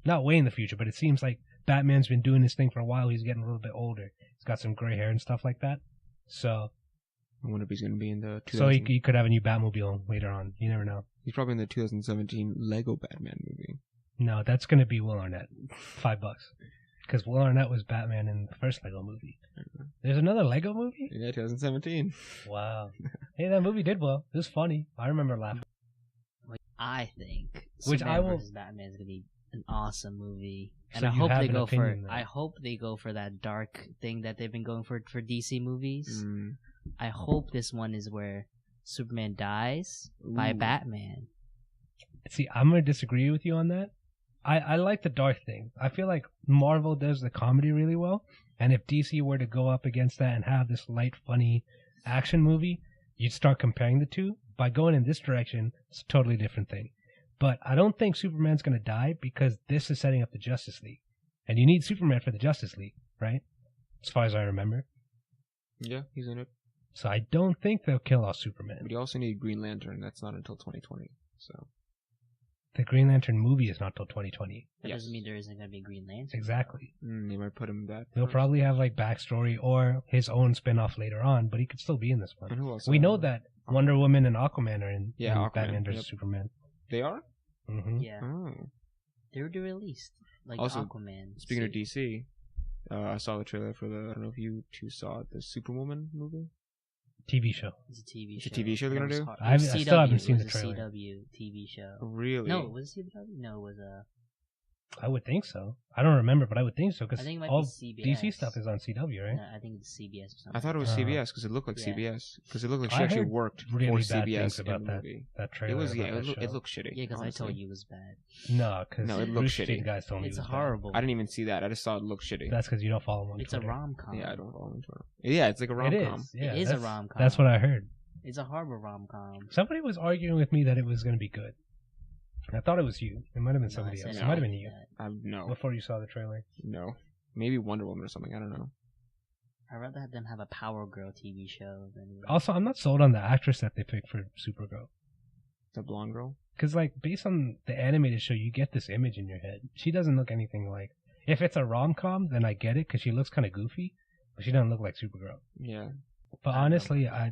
Not way in the future, but it seems like Batman's been doing this thing for a while. He's getting a little bit older. He's got some gray hair and stuff like that. So I wonder if he's going to be in the 2000... So he could have a new Batmobile later on. You never know. He's probably in the 2017 Lego Batman movie. No, that's going to be Will Arnett. $5. Because Will Arnett was Batman in the first Lego movie. There's another Lego movie? Yeah, 2017. Wow. Hey, that movie did well. It was funny. I remember laughing. I think Which Superman I will- versus Batman is gonna be an awesome movie, and So I you hope have they an go for. opinion, though. I hope they go for that dark thing that they've been going for DC movies. I hope this one is where Superman dies by Ooh. Batman. See, I'm going to disagree with you on that. I like the dark thing. I feel like Marvel does the comedy really well. And if DC were to go up against that and have this light, funny action movie, you'd start comparing the two. By going in this direction, it's a totally different thing. But I don't think Superman's going to die because this is setting up the Justice League. And you need Superman for the Justice League, right? As far as I remember. Yeah, he's in it. So I don't think they'll kill off Superman. But you also need Green Lantern. That's not until 2020. So The Green Lantern movie is not till 2020. That Yes. doesn't mean there isn't gonna be Green Lantern. Exactly. they might put him that. They'll first. probably have like backstory or his own spin-off later on, but he could still be in this one. And who else? We know that Wonder Woman and Aquaman are in, Yeah, in Aquaman, Batman vs yep. Superman. They are. Yeah, Oh. they were released like Also, Aquaman. Speaking of DC, I saw the trailer for the. I don't know if you two saw it, the Superwoman movie. TV show. It's a TV It's show. a TV show they're It gonna was do? hard. I It was still haven't CW. seen It the was a trailer. CW TV show. Really? No, was it CW? No, it was a. I would think so. I don't remember, but I would think so I because think it might all be CBS. DC stuff is on CW, right? I think it's CBS or something. I thought it was Uh, CBS because it looked like yeah. CBS because it looked like I she actually heard worked really for bad CBS things in about the that. movie. That trailer. It was about yeah. that It show. looked shitty. Yeah, because I told honestly. you it was bad. No, because No, it looks Street shitty. guys told me It's it was horrible. I didn't even see that. I just saw it look shitty. bad. That's because you don't follow him on It's a Twitter. rom com. Yeah, I don't follow him. Yeah, it's like a rom It com. is. Yeah, It is a that's- rom-com. That's what I heard. It's a horrible rom com. Somebody was arguing with me that it was going to be good. I thought it was you. It might have been somebody else. It might have been you No, before you saw the trailer. no, maybe Wonder Woman or something. I don't know. I'd rather have them have a Power Girl TV show than. Also, I'm not sold on the actress that they picked for Supergirl. The blonde girl. Because, like, based on the animated show, you get this image in your head. She doesn't look anything like If it's a rom-com, then I get it because she looks kind of goofy, but she doesn't look like Supergirl. Yeah. But honestly, I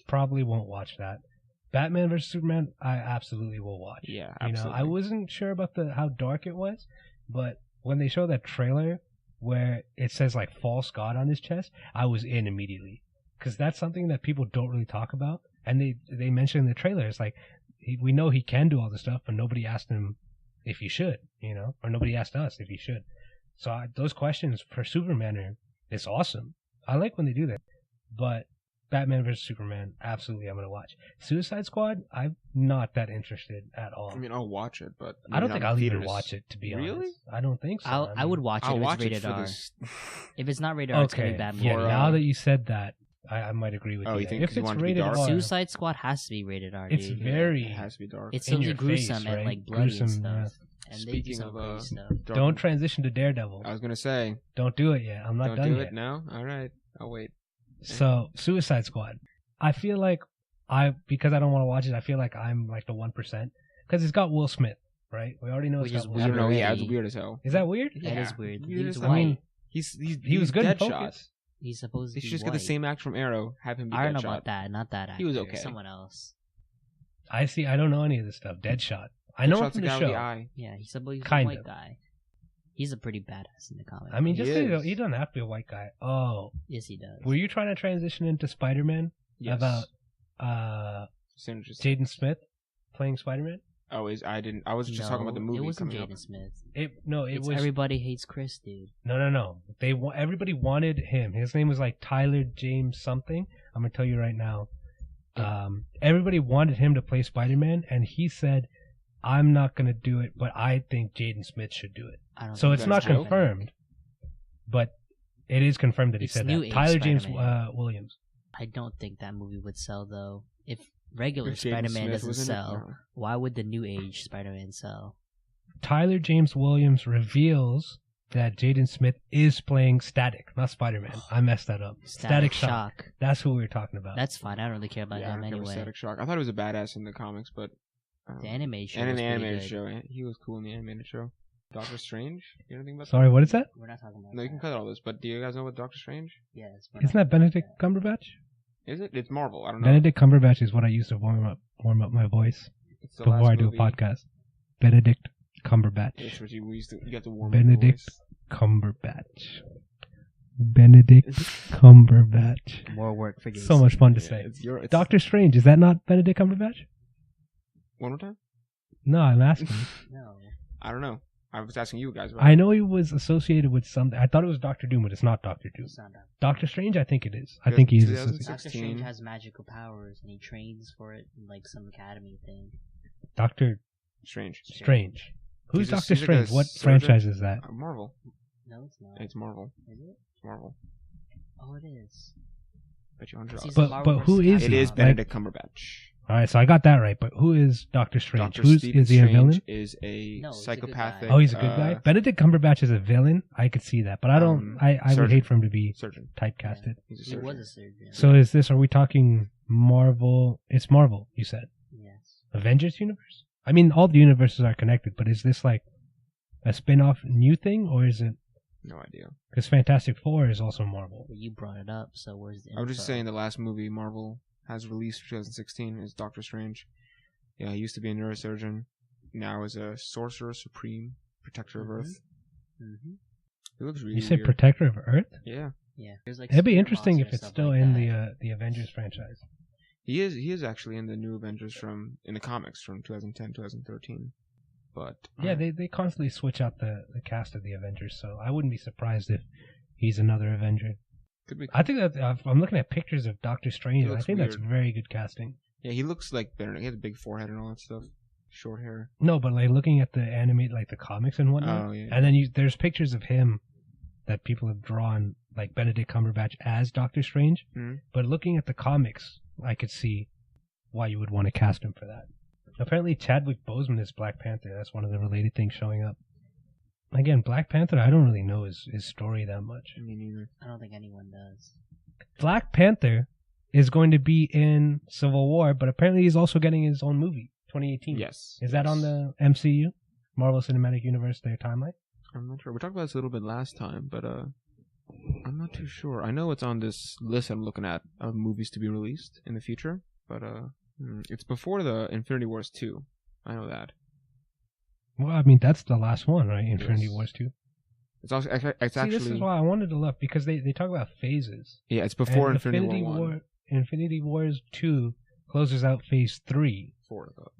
probably won't watch that. Batman vs Superman, I absolutely will watch. Yeah, You know, absolutely. I wasn't sure about how dark it was, but when they show that trailer where it says like false god on his chest, I was in immediately because that's something that people don't really talk about, and they mention in the trailer. It's like we know he can do all this stuff, but nobody asked him if he should, you know, or nobody asked us if he should. So those questions for Superman it's awesome. I like when they do that, but Batman vs Superman, absolutely, I'm gonna watch. Suicide Squad, I'm not that interested at all. I mean, I'll watch it, but I don't think I'll even theaters. watch it, to be Really? honest. I don't think so. I would watch it I'll if watch it's rated it for R. this. If it's not rated R, it's gonna Okay, be Batman. yeah. For, Now that you said that, I might agree with Oh, you. you think if 'cause you it's want it to be rated dark? R, Suicide Squad has to be rated R. it's dude. very. It has to be dark. It's in so your gruesome face, and right? like bloody Gruesome, and yeah. stuff. And they do Speaking some of crazy stuff. dark, Don't transition to Daredevil. I was gonna say, Don't do it yet. I'm not don't done do yet. it now. All right, I'll wait. So Suicide Squad, I feel like because I don't want to watch it, I feel like I'm like the 1% because it's got Will Smith, right? We already know Which it's is got I Will weird don't Smith. know. Yeah, already. it's weird as hell. Is that weird? That is weird. Weird He's as I hell. mean, He was good in Deadshot. Focus. He's supposed They to should be just get the white. same actor from Arrow. Have him be I don't know Deadshot. about that. Not that actor. He was okay. Someone else. I see. I don't know any of this stuff. Deadshot. I know him Deadshot's from the guy the with show. the eye. Yeah, he's a Kind white of. guy. He's a pretty badass in the comic. I mean, He just so you know, is. he doesn't have to be a white guy. Oh, yes, he does. were you trying to transition into Spider-Man Yes. about Synergist. Jaden Smith playing Spider-Man? Oh, I didn't. I was just talking about the movie It wasn't coming up. Jaden Smith. It It's was Everybody Hates Chris, dude. no. Everybody wanted him. His name was like Tyler James something. I'm gonna tell you right now. Everybody wanted him to play Spider-Man, and he said, "I'm not gonna do it, but I think Jaden Smith should do it." I don't So think it's that's not happening. confirmed, but it is confirmed that he It's said New that. Age Tyler James Spider-Man. Williams. I don't think that movie would sell though. If regular If Jaden Spider-Man Smith doesn't was in it, sell, no. why would the New Age Spider-Man sell? Tyler James Williams reveals that Jaden Smith is playing Static, not Spider-Man. I messed that up. Static Shock. That's who we were talking about. That's fine. I don't really care about Yeah, I him don't care about anyway. Static Shock. I thought he was a badass in the comics, but The animated show and in was the pretty animated good. show, he was cool in the animated show. Doctor Strange. You know anything about Sorry, what is that? We're not talking about No, you can that. cut all this. But do you guys know about Doctor Strange? Yes. we're Isn't not that Benedict Cumberbatch? Is it? It's Marvel. I don't know. Benedict Cumberbatch is what I use to warm up my voice It's the before last I do movie. a podcast. Benedict Cumberbatch. It's what you used to. You got to warm Benedict up Cumberbatch. Benedict Cumberbatch. More work for Jason. So much fun to your voice. say. It's your Doctor Strange, is that not Benedict Cumberbatch? One more time. No, I'm asking. No. I don't know. I was asking you guys. About I know he was associated with something. I thought it was Doctor Doom, but it's not Doctor Doom. It's not that. Doctor Strange, I think it is. I Yeah, think he is 2006. associated. Doctor Strange 16. has magical powers and he trains for it in like some academy thing. Doctor Strange. Strange. Who's He's a- Doctor he's like a Strange? What surgeon. franchise is that? Marvel. No, it's not. It's Marvel. Is it? It's Marvel. Oh, it is. Bet you $100. He's But- Marvel but who versus is It he? is Capcom. Benedict Cumberbatch. All right, so I got that right. But who is Doctor Strange? Doctor Who's Stephen is he a Strange villain? is a No, he's a good psychopathic. guy. Oh, he's a good guy. Benedict Cumberbatch is a villain. I could see that, but I don't. I would surgeon. hate for him to be surgeon. typecasted. He's a He surgeon. was a surgeon. So is this? Are we talking Marvel? It's Marvel. You said Yes. Avengers universe. I mean, all the universes are connected, but is this like a spin-off new thing, or is it? No idea. Because Fantastic Four is also Marvel. Well, you brought it up, so where's the I was just info? saying the last movie Marvel has released for 2016 is Doctor Strange. Yeah, he used to be a neurosurgeon. Now is a sorcerer supreme, protector of Mhm. Earth. Mm-hmm. He looks really You said weird. Protector of Earth. Yeah, Yeah. There's like It'd be spear interesting if monsters, it's stuff still like in that. the Avengers franchise. he is. He is actually in the new Avengers in the comics from 2010, 2013. But Yeah, they constantly switch out the cast of the Avengers, so I wouldn't be surprised if he's another Avenger. could be. I think that I'm looking at pictures of Doctor Strange. He And I looks think that's weird. very good casting. Yeah, he looks like Benedict. He has a big forehead and all that stuff. Short hair. No, but like looking at the animate, like the comics and whatnot, Oh yeah. and then there's pictures of him that people have drawn, like Benedict Cumberbatch as Doctor Strange. Mhm. But looking at the comics, I could see why you would want to cast him for that. Apparently, Chadwick Boseman is Black Panther. That's one of the related things showing up. Again, Black Panther, I don't really know his story that much. Me neither. I don't think anyone does. Black Panther is going to be in Civil War, but apparently he's also getting his own movie, 2018. Yes. Is that on yes. the MCU, Marvel Cinematic Universe, their timeline? I'm not sure. We talked about this a little bit last time, but I'm not too sure. I know it's on this list I'm looking at of movies to be released in the future, but it's before the Infinity Wars 2. I know that. Well, I mean, that's the last one, right? Infinity Yes. Wars 2. It's also it's See, actually this is why I wanted to look, because they talk about phases. yeah, it's before And Infinity War 1. Infinity Wars 2 closes out Phase 3. 4 though.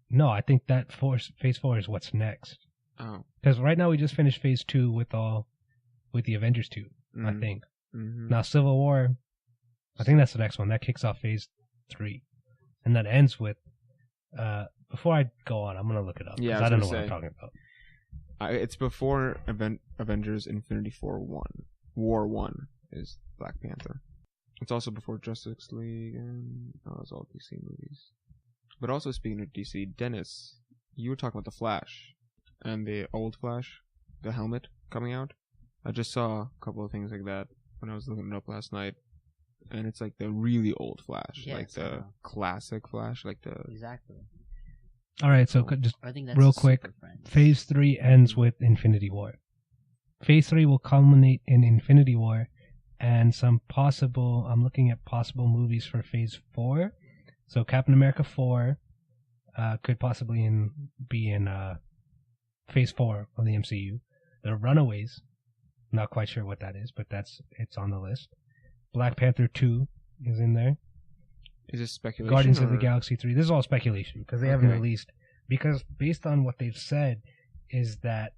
No, I think that Phase 4 is what's next. Oh. Because right now we just finished Phase 2 with the Avengers 2, I Mhm. think. Mhm. Now Civil War, I think that's the next one. That kicks off Phase 3. And that ends with, before I go on, I'm going to look it up. Yeah, I Because was I don't know gonna what I'm say. talking about. It's before Avengers Infinity War 1 is Black Panther. It's also before Justice League, and it's all DC movies. But also speaking of DC, Dennis, you were talking about the Flash and the old Flash, the helmet coming out. I just saw a couple of things like that when I was looking it up last night, and it's like the really old Flash, like Yes, I the know. classic Flash, like the Exactly. All right, so just I think that's real the quick, Super Friends. Phase 3 ends with Infinity War. Phase 3 will culminate in Infinity War, and I'm looking at possible movies for Phase 4. So Captain America 4 could possibly be in Phase 4 of the MCU. The Runaways, not quite sure what that is, but it's on the list. Black Panther 2 is in there. is this speculation? Guardians of the or- Galaxy 3. This is all speculation because they haven't Okay. released. Because based on what they've said, is that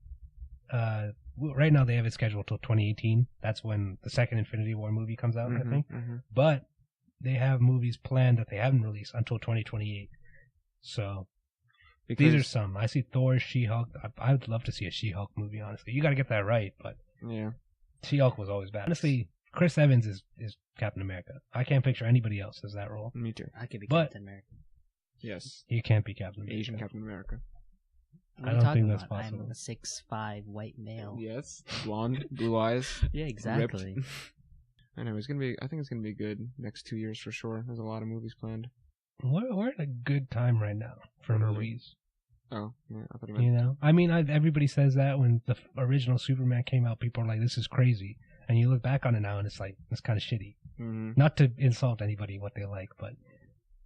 right now they have it scheduled till 2018. That's when the second Infinity War movie comes out, I Mhm, think. mhm. But they have movies planned that they haven't released until 2028. So these are Because some. I see Thor, She-Hulk. I would love to see a She-Hulk movie. Honestly, you got to get that right. But yeah. She-Hulk was always bad. Honestly, Chris Evans is Captain America. I can't picture anybody else as that role. Me too. I could be But- Captain America. Yes. You can't be Captain America. Asian Captain America. What I are you don't talking think that's about? possible. I'm a 6'5" white male. Yes. Blonde, blue eyes. Yeah, exactly. Ripped. Anyway, I think it's gonna be good next 2 years for sure. There's a lot of movies planned. We're in a good time right now for What are we? movies. Oh, yeah, I thought you meant You know, I mean, everybody says that when the original Superman came out, people are like, "This is crazy," and you look back on it now, and it's like it's kind of shitty. Mhm. Not to insult anybody what they like, but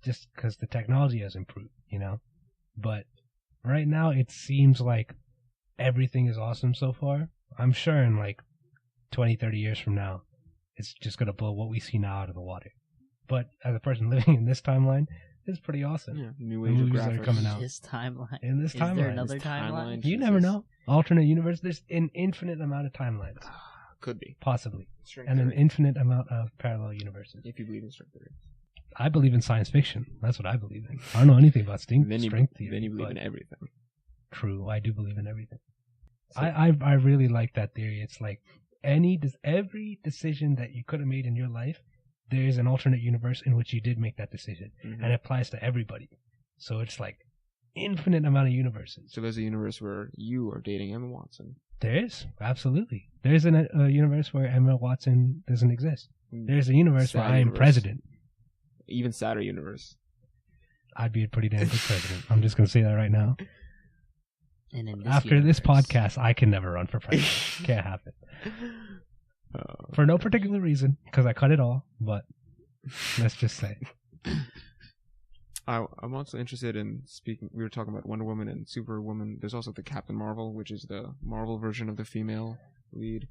just because the technology has improved, you know. But right now, it seems like everything is awesome so far. I'm sure in like 20, 30 years from now, it's just gonna blow what we see now out of the water. But as a person living in this timeline, it's pretty awesome. Yeah, new The age of movies that are graphics. coming out. This timeline. In this Is there timeline, another This timeline? timeline. you never Jesus. know. Alternate universe. There's an infinite amount of timelines, Could be. possibly, String and an theory. infinite amount of parallel universes. If you believe in string theory. I believe in science fiction. That's what I believe in. I don't know anything about strength theory. Then you believe but in everything. true, I do believe in everything. So- I really like that theory. It's like every decision that you could have made in your life, there is an alternate universe in which you did make that decision, Mhm. and it applies to everybody. So it's like infinite amount of universes. So there's a universe where you are dating Emma Watson. There is absolutely. There's a universe where Emma Watson doesn't exist. There's a universe where Sad I am universe. president. Even sadder universe. I'd be a pretty damn good president. I'm just gonna say that right now. And in this After this universe- podcast, I can never run for president. Can't happen. For no particular reason, because I cut it all. But let's just say, I'm also interested in speaking. We were talking about Wonder Woman and Superwoman. There's also the Captain Marvel, which is the Marvel version of the female lead.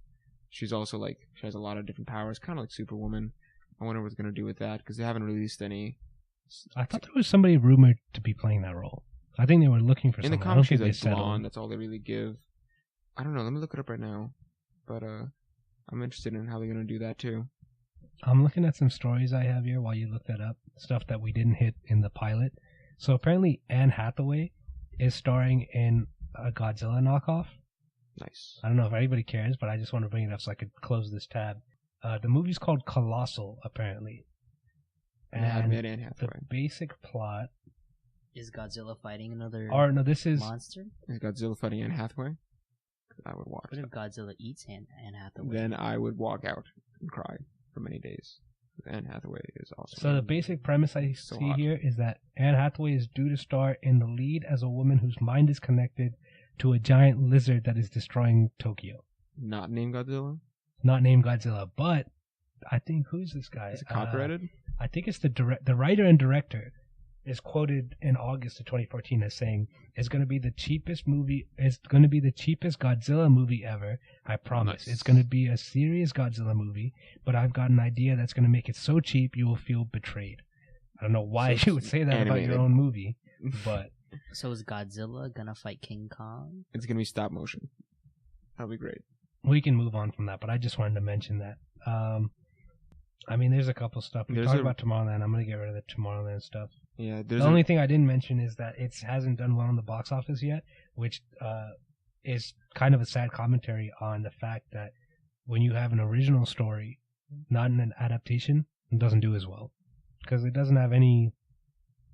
She's also like she has a lot of different powers, kind of like Superwoman. I wonder what it's gonna do with that because they haven't released any. I thought there was somebody rumored to be playing that role. I think they were looking for In the someone. I don't comics, she's think they like settled. blonde. That's all they really give. I don't know. Let me look it up right now. But I'm interested in how they're gonna do that too. I'm looking at some stories I have here while you look that up. Stuff that we didn't hit in the pilot. So apparently Anne Hathaway is starring in a Godzilla knockoff. Nice. I don't know if anybody cares, but I just want to bring it up so I could close this tab. The movie's called Colossal, apparently. And Mad Anne the Hathaway. basic plot... Is Godzilla fighting another Or, no, this is... monster? Is Godzilla fighting Anne Hathaway? I would watch What if that. Godzilla eats Anne Hathaway? Then I would walk out and cry for many days. Anne Hathaway is awesome. So the basic premise I So see hot. here is that Anne Hathaway is due to star in the lead as a woman whose mind is connected to a giant lizard that is destroying Tokyo. Not named Godzilla. Not named Godzilla, but I think who's this guy? Is it copyrighted? I think it's the writer and director is quoted in August of 2014 as saying it's going to be the cheapest movie. It's going to be the cheapest Godzilla movie ever. I promise. Nice. It's going to be a serious Godzilla movie, but I've got an idea that's going to make it so cheap you will feel betrayed. I don't know why So you would say that about animated. your own movie, but So is Godzilla gonna fight King Kong? It's gonna be stop motion. That'll be great. we can move on from that. But I just wanted to mention that. I mean, there's a couple stuff we There's talked a- about Tomorrowland. I'm going to get rid of the Tomorrowland stuff. Yeah, The only thing I didn't mention is that it hasn't done well in the box office yet, which is kind of a sad commentary on the fact that when you have an original story, not an adaptation, it doesn't do as well because it doesn't have any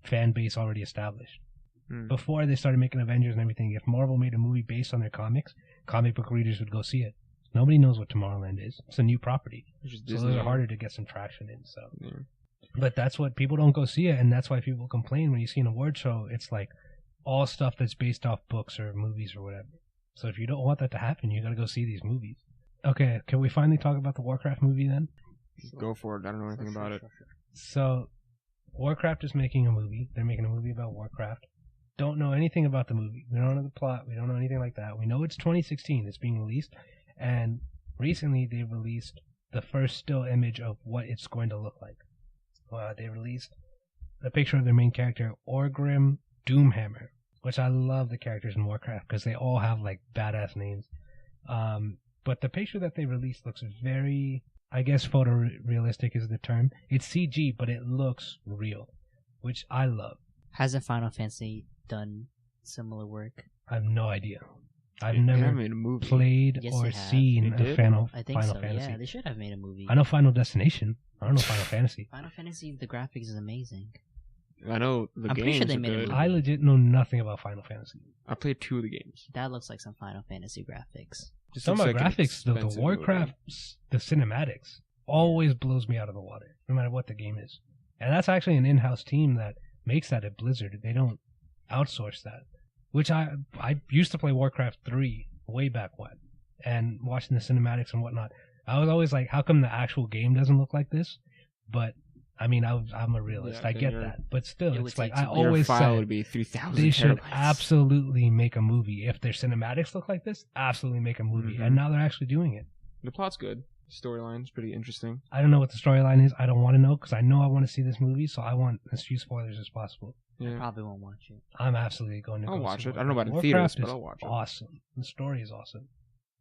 fan base already established. Before they started making Avengers and everything, if Marvel made a movie based on their comics, comic book readers would go see it. Nobody knows what Tomorrowland is. It's a new property, so those are harder to get some traction in. So. Yeah. But that's what people don't go see it, and that's why people complain when you see an award show. It's like all stuff that's based off books or movies or whatever. So if you don't want that to happen, you got to go see these movies. Okay, can we finally talk about the Warcraft movie then? Go for it. I don't know anything about it. So Warcraft is making a movie. They're making a movie about Warcraft. Don't know anything about the movie. We don't know the plot. We don't know anything like that. We know it's 2016. It's being released, and recently they released the first still image of what it's going to look like. They released a picture of their main character, Orgrim Doomhammer, which I love the characters in Warcraft because they all have like badass names. But the picture that they released looks very, I guess photorealistic is the term. It's CG, but it looks real, which I love. Hasn't Final Fantasy done similar work? I have no idea. I've They never haven't made a movie. played Yes, or they have. seen They a did? Final I think so. Fantasy. Yeah, they should have made a movie. I know Final Destination. I don't know Final Fantasy. Final Fantasy, the graphics is amazing. I know the I'm games pretty sure they are made a good. movie. I legit know nothing about Final Fantasy. I played 2 of the games. That looks like some Final Fantasy graphics. Just Some looks of the like an graphics, though, the expensive Warcraft, movie. the cinematics, always blows me out of the water, no matter what the game is. And that's actually an in-house team that makes that at Blizzard. They don't outsource that. Which I used to play Warcraft 3 way back when, and watching the cinematics and whatnot. I was always like, how come the actual game doesn't look like this? But, I mean, I'm a realist. Yeah, I then get you're- that. But still, It would it's like, take I too long. Your always file said, would be 3,000 they should terabytes. absolutely make a movie. If their cinematics look like this, absolutely make a movie. Mhm. And now they're actually doing it. The plot's good. Storyline's pretty interesting. I don't know what the storyline is. I don't want to know because I know I want to see this movie, so I want as few spoilers as possible. Yeah. Probably won't watch it. I'm absolutely going to I'll go watch see it. I don't know about it in Warcraft theaters, but is I'll watch it. awesome. The story is awesome.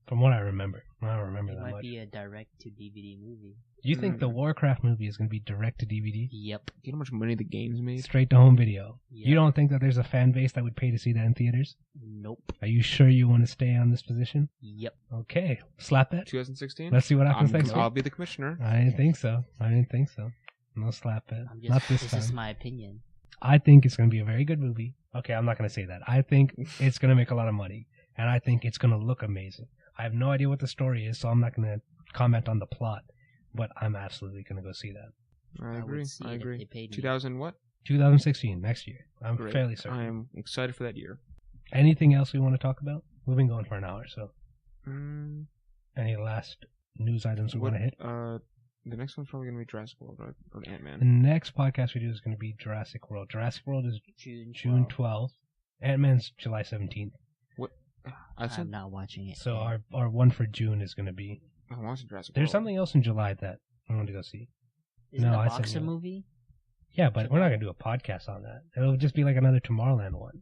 From what I remember. I don't remember It that might much. be a direct-to-DVD movie. You think the Mm. Warcraft movie is going to be direct to DVD? Yep. Do you know how much money the game's made? Straight to home video. Yep. You don't think that there's a fan base that would pay to see that in theaters? Nope. Are you sure you want to stay on this position? Yep. Okay. Slap it. 2016? Let's see what happens next I'll week. be the commissioner. I didn't think so. No slap it. I'm just, Not this this time. is my opinion. I think it's going to be a very good movie. Okay, I'm not going to say that. I think it's going to make a lot of money, and I think it's going to look amazing. I have no idea what the story is, so I'm not going to comment on the plot, but I'm absolutely going to go see that. I would agree. see I it if agree. they paid me. 2000 what? 2016, next year. I'm Great. fairly certain. I am excited for that year. Anything else we want to talk about? We've been going for an hour, so Mm, any last news items we what, want to hit? the next one's probably going to be Jurassic World, right? Or The Ant-Man. next podcast we do is going to be Jurassic World. Jurassic World is June 12th. Ant-Man's July 17th. I said, I'm not watching it. So our one for June is going to be... I watched Jurassic There's World. something else in July that I want to go see. Isn't no, the I said boxer no. movie? Yeah, but we're not going to do a podcast on that. It'll just be like another Tomorrowland one.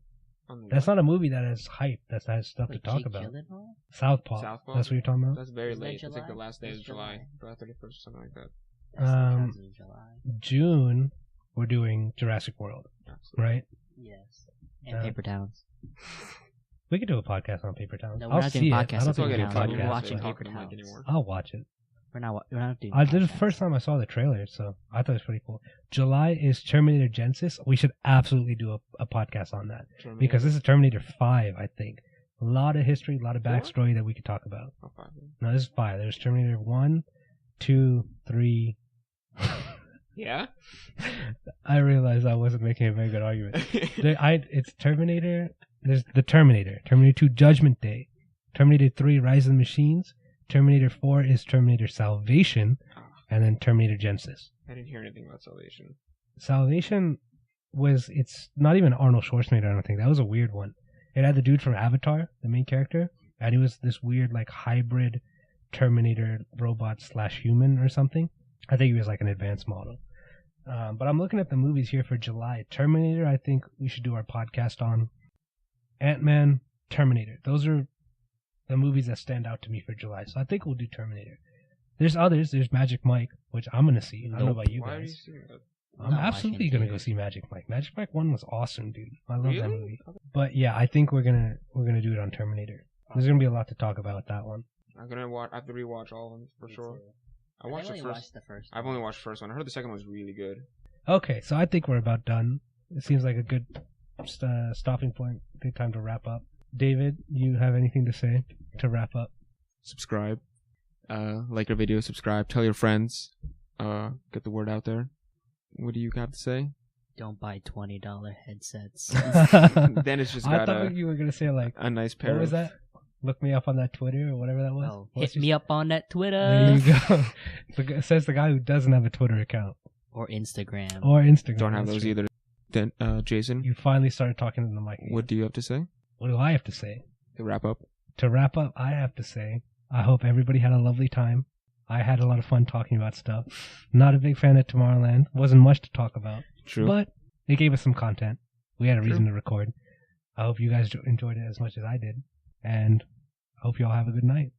On the- That's not a movie that has hype. That has stuff Like to talk Jake about. Gyllenhaal? Southpaw. Southpaw? That's what you're talking about? That's very Isn't that late. It's like the July? last day of It's July. July. July 31st or something like that. That's the Um, counts in July. June, we're doing Jurassic World, Absolutely. right? Yes. And Yeah. Paper Towns. We could do a podcast on Paper Towns. No, we're I'll not see doing it. podcasts I on don't That's think all we getting do Paper a Towns. cut. We're podcast. watching Talk Paper to Mike Towns. anymore. I'll watch it. We're not doing. This is the podcasts. first time I saw the trailer, so I thought it was pretty cool. July is Terminator Genesis. We should absolutely do a podcast on that because this is Terminator 5, I think. A lot of history, a lot of Four? backstory that we could talk about. Oh, 5, yeah. No, this is 5. There's Terminator 1, 2, 3. Yeah? I realized I wasn't making a very good argument. It's Terminator There's the Terminator, Terminator 2 Judgment Day, Terminator 3 Rise of the Machines, Terminator 4 is Terminator Salvation, and then Terminator Genesis. I didn't hear anything about Salvation. Salvation it's not even Arnold Schwarzenegger, I don't think. That was a weird one. It had the dude from Avatar, the main character, and he was this weird like hybrid Terminator robot / human or something. I think he was like an advanced model. But I'm looking at the movies here for July. Terminator, I think we should do our podcast on. Ant-Man, Terminator. Those are the movies that stand out to me for July. So I think we'll do Terminator. There's others. There's Magic Mike, which I'm going to see. I don't know about you Why are you guys. seeing that? I'm not absolutely watching going to theater. go see Magic Mike. Magic Mike 1 was awesome, dude. I love that Really? movie. But yeah, I think we're going to do it on Terminator. There's going to be a lot to talk about with that one. I'm gonna watch. I have to rewatch all of them for Me sure. too. I watched the only first. watched the first. I've only watched the first one. I heard the second one was really good. Okay, so I think we're about done. It seems like a good stopping point. Good time to wrap up. David, you have anything to say to wrap up? Subscribe, like our video, subscribe, tell your friends, get the word out there. What do you have to say? Don't buy $20 headsets. Dennis just I got thought you were going to say like, a nice pair. what was of, that? Look me up on that Twitter or whatever that was. Oh, What's hit your- me up on that There Twitter you go. It says the guy who doesn't have a Twitter account or Instagram. or Instagram. Don't have That's those true. either. Then, Jason, You finally started talking to the mic. Again. what do you have to say What do I have to say? to wrap up? To wrap up, I have to say, I hope everybody had a lovely time. I had a lot of fun talking about stuff. Not a big fan of Tomorrowland. Wasn't much to talk about. True. But it gave us some content. We had a reason True. to record. I hope you guys enjoyed it as much as I did. And I hope you all have a good night.